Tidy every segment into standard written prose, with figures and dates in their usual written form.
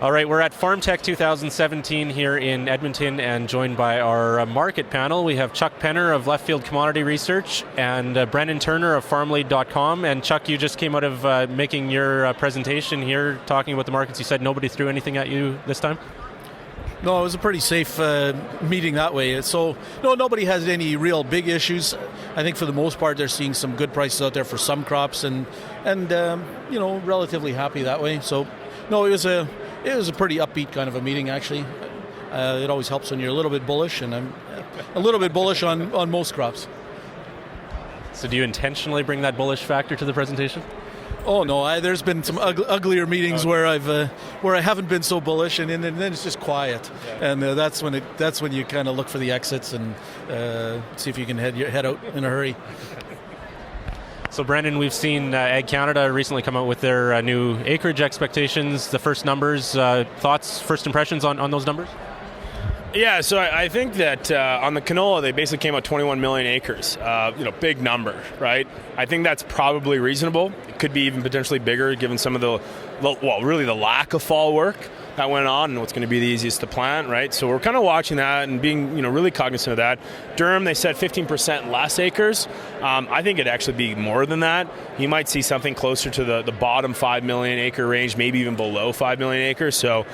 All right, we're at FarmTech 2017 here in Edmonton and joined by our market panel. We have Chuck Penner of Leftfield Commodity Research and Brennan Turner of FarmLead.com. And Chuck, you just came out of making your presentation here talking about the markets. You said nobody threw anything at you this time? No, it was a pretty safe meeting that way. So, no, nobody has any real big issues. I think for the most part, they're seeing some good prices out there for some crops, and relatively happy that way. So, no, it was a pretty upbeat kind of a meeting, actually. It always helps when you're a little bit bullish, and I'm a little bit bullish on most crops. So, do you intentionally bring that bullish factor to the presentation? Oh no! There's been some uglier meetings where I haven't been so bullish, and then it's just quiet, and that's when you kind of look for the exits and see if you can head out in a hurry. So Brennan, we've seen Ag Canada recently come out with their new acreage expectations. The first numbers, thoughts, first impressions on those numbers? Yeah, so I think that on the canola, they basically came out 21 million acres. Big number, right? I think that's probably reasonable. It could be even potentially bigger given some of the lack of fall work that went on and what's going to be the easiest to plant, right? So we're kind of watching that and being really cognizant of that. Durham, they said 15% less acres. I think it'd actually be more than that. You might see something closer to the bottom 5 million acre range, maybe even below 5 million acres. So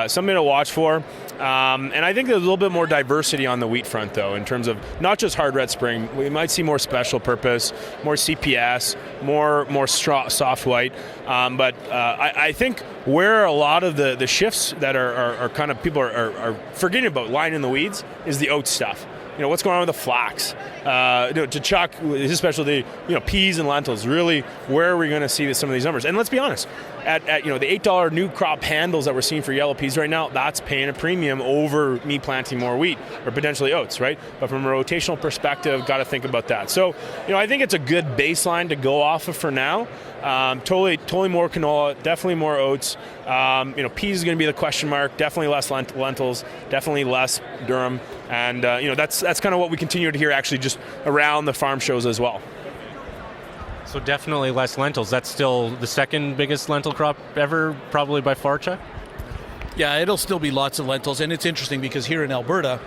something to watch for. And I think there's a little bit more diversity on the wheat front, though, in terms of not just hard red spring. We might see more special purpose, more CPS, more soft white. But I think where a lot of the shifts that are kind of people are forgetting about lying in the weeds is the oat stuff. What's going on with the flax? To Chuck, his specialty, peas and lentils. Really, where are we going to see some of these numbers? And let's be honest, at the $8 new crop handles that we're seeing for yellow peas right now, that's paying a premium over me planting more wheat or potentially oats, right? But from a rotational perspective, got to think about that. So, I think it's a good baseline to go off of for now. Totally more canola, definitely more oats. Peas is going to be the question mark. Definitely less lentils. Definitely less durum. And that's kind of what we continue to hear actually just around the farm shows as well. So definitely less lentils. That's still the second biggest lentil crop ever, probably by far, Chuck? Yeah, it'll still be lots of lentils, and it's interesting because here in Alberta,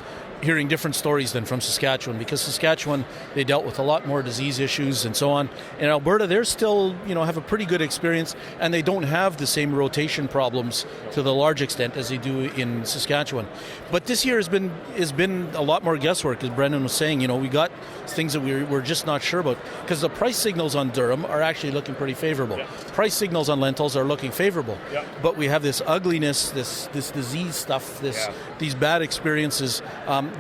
hearing different stories than from Saskatchewan, because Saskatchewan, they dealt with a lot more disease issues and so on. In Alberta, they're still, have a pretty good experience, and they don't have the same rotation problems to the large extent as they do in Saskatchewan. But this year has been a lot more guesswork, as Brennan was saying. We got things that we're just not sure about, because the price signals on durum are actually looking pretty favorable. Yeah. Price signals on lentils are looking favorable. Yeah. But we have this ugliness, this disease stuff, these bad experiences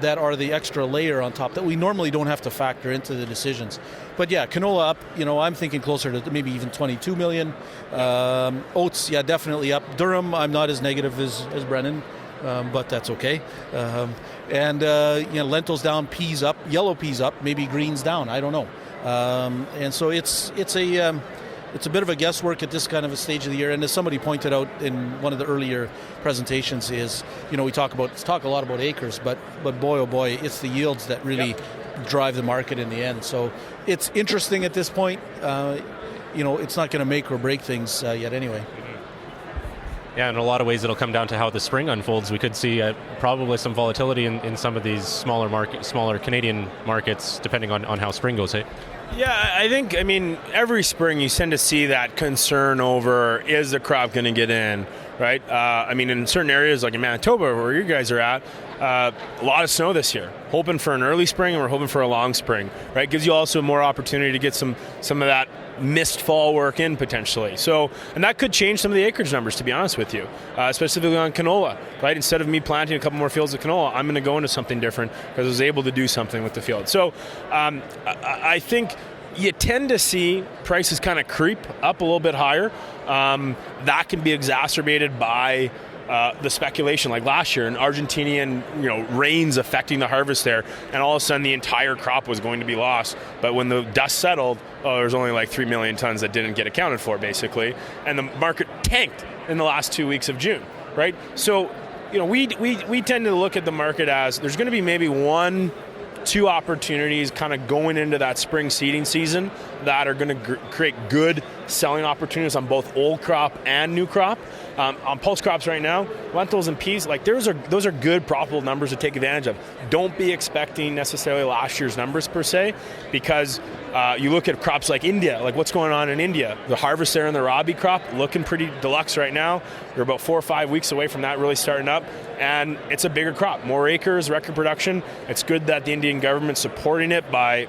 that are the extra layer on top that we normally don't have to factor into the decisions. But yeah, canola up, I'm thinking closer to maybe even 22 million. Oats, yeah, definitely up. Durum, I'm not as negative as Brennan, but that's okay. Lentils down, peas up, yellow peas up, maybe greens down, I don't know. And so it's a bit of a guesswork at this kind of a stage of the year. And as somebody pointed out in one of the earlier presentations is, we talk a lot about acres, but boy, oh boy, it's the yields that really drive the market in the end. So it's interesting at this point. It's not going to make or break things yet anyway. Yeah, in a lot of ways it'll come down to how the spring unfolds. We could see probably some volatility in some of these smaller Canadian markets, depending on how spring goes, hey? Yeah, I think, every spring you tend to see that concern over, is the crop going to get in, right? In certain areas like in Manitoba, where you guys are at, a lot of snow this year. Hoping for an early spring, and we're hoping for a long spring, right? Gives you also more opportunity to get some of that missed fall work in potentially. So, and that could change some of the acreage numbers, to be honest with you, specifically on canola, right? Instead of me planting a couple more fields of canola, I'm going to go into something different because I was able to do something with the field. So I think you tend to see prices kind of creep up a little bit higher. That can be exacerbated by the speculation, like last year, an Argentinian rains affecting the harvest there, and all of a sudden the entire crop was going to be lost. But when the dust settled, there's only like 3 million tons that didn't get accounted for, basically, and the market tanked in the last 2 weeks of June, right? So, we tend to look at the market as there's going to be maybe 1-2 opportunities kind of going into that spring seeding season that are going to create good selling opportunities on both old crop and new crop. On pulse crops right now, lentils and peas, like those are good profitable numbers to take advantage of. Don't be expecting necessarily last year's numbers per se, because you look at crops like India, like what's going on in India. The harvest there in the Rabi crop looking pretty deluxe right now. We're about 4 or 5 weeks away from that really starting up, and it's a bigger crop, more acres, record production. It's good that the Indian government's supporting it by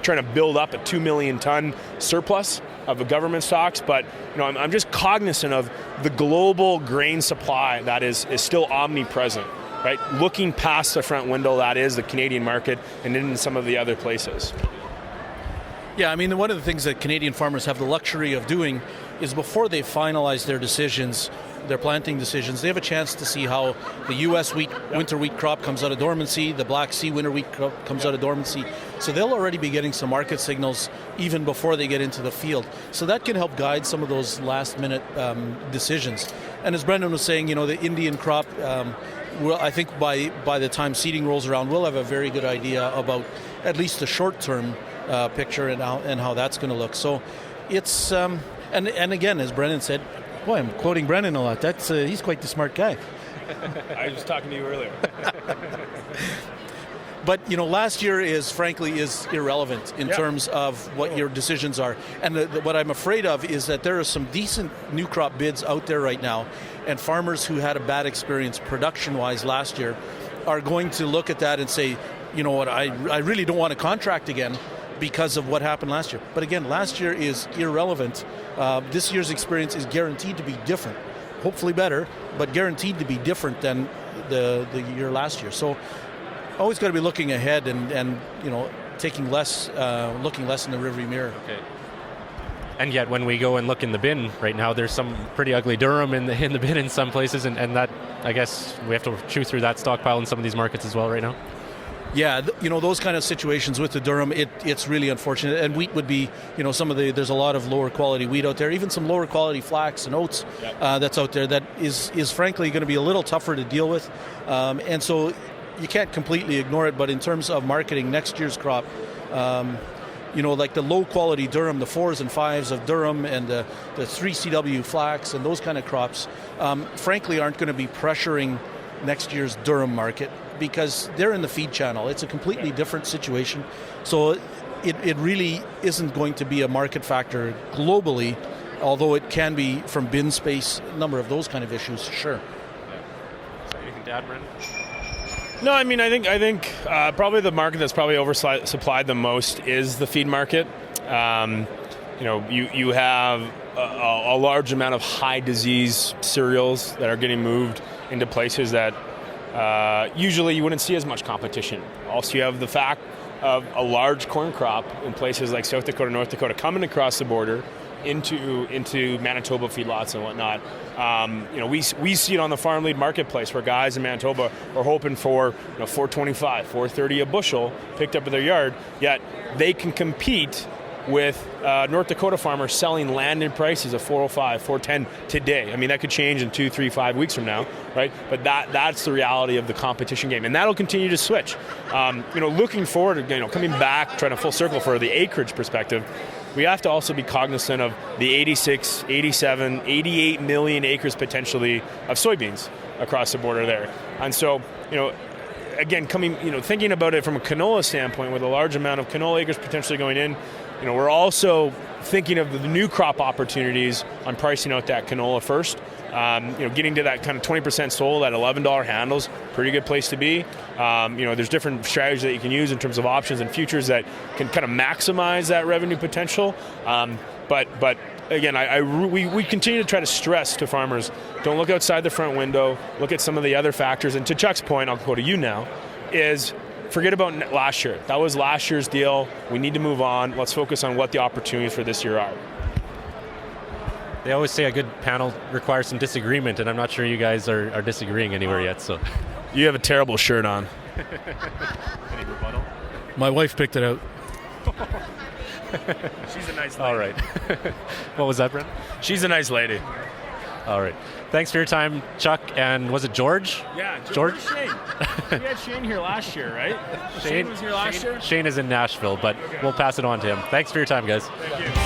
trying to build up a 2 million ton surplus of the government stocks, but I'm just cognizant of the global grain supply that is still omnipresent, right? Looking past the front window that is the Canadian market and in some of the other places. Yeah, I mean, one of the things that Canadian farmers have the luxury of doing is before they finalize their decisions, their planting decisions, they have a chance to see how the U.S. winter wheat crop comes out of dormancy, the Black Sea winter wheat crop comes out of dormancy. So they'll already be getting some market signals even before they get into the field. So that can help guide some of those last-minute decisions. And as Brendan was saying, the Indian crop, I think by the time seeding rolls around, we'll have a very good idea about at least the short-term picture and how that's going to look. So it's and again, as Brennan said, boy, I'm quoting Brennan a lot. That's he's quite the smart guy. I was talking to you earlier. But last year is frankly irrelevant in terms of what your decisions are. And what I'm afraid of is that there are some decent new crop bids out there right now, and farmers who had a bad experience production-wise last year are going to look at that and say, you know what, I really don't want to contract again because of what happened last year. But again, last year is irrelevant. This year's experience is guaranteed to be different, hopefully better, but guaranteed to be different than the year last year. So always got to be looking ahead and taking less, looking less in the rearview mirror. Okay. And yet, when we go and look in the bin right now, there's some pretty ugly durum in the bin in some places, and that, I guess, we have to chew through that stockpile in some of these markets as well right now. Yeah, those kind of situations with the durum, it's really unfortunate. And wheat would be, there's a lot of lower quality wheat out there, even some lower quality flax and oats that's out there that is frankly going to be a little tougher to deal with. And so you can't completely ignore it, but in terms of marketing next year's crop, like the low quality durum, the 4s and 5s of durum and the 3CW flax and those kind of crops, frankly aren't going to be pressuring next year's durum market because they're in the feed channel. It's a completely different situation. So it really isn't going to be a market factor globally, although it can be from bin space, a number of those kind of issues, sure. So anything to add, Brennan? No, I mean, I think probably the market that's probably oversupplied the most is the feed market. You have a large amount of high disease cereals that are getting moved into places that usually you wouldn't see as much competition. Also, you have the fact of a large corn crop in places like South Dakota, North Dakota coming across the border into Manitoba feedlots and whatnot. We see it on the FarmLead marketplace where guys in Manitoba are hoping for $4.25, $4.30 a bushel picked up at their yard, yet they can compete with North Dakota farmers selling landed prices of $4.05, $4.10 today. I mean, that could change in 2, 3, 5 weeks from now, right? But that's the reality of the competition game, and that'll continue to switch. Looking forward, coming back, trying to full circle for the acreage perspective, we have to also be cognizant of the 86, 87, 88 million acres potentially of soybeans across the border there. And so, again, thinking about it from a canola standpoint, with a large amount of canola acres potentially going in, we're also thinking of the new crop opportunities on pricing out that canola first. Getting to that kind of 20% sold at $11 handles, pretty good place to be. There's different strategies that you can use in terms of options and futures that can kind of maximize that revenue potential. But again, we continue to try to stress to farmers, don't look outside the front window, look at some of the other factors. And to Chuck's point, I'll go to you now, is forget about last year. That was last year's deal. We need to move on. Let's focus on what the opportunities for this year are. They always say a good panel requires some disagreement, and I'm not sure you guys are disagreeing anywhere yet. So, you have a terrible shirt on. Any rebuttal? My wife picked it out. She's a nice lady. All right. What was that, Brent? She's a nice lady. All right. Thanks for your time, Chuck. And was it George? Yeah, George? Shane. We had Shane here last year, right? Shane was here last year? Shane is in Nashville, but we'll pass it on to him. Thanks for your time, guys. Thank you.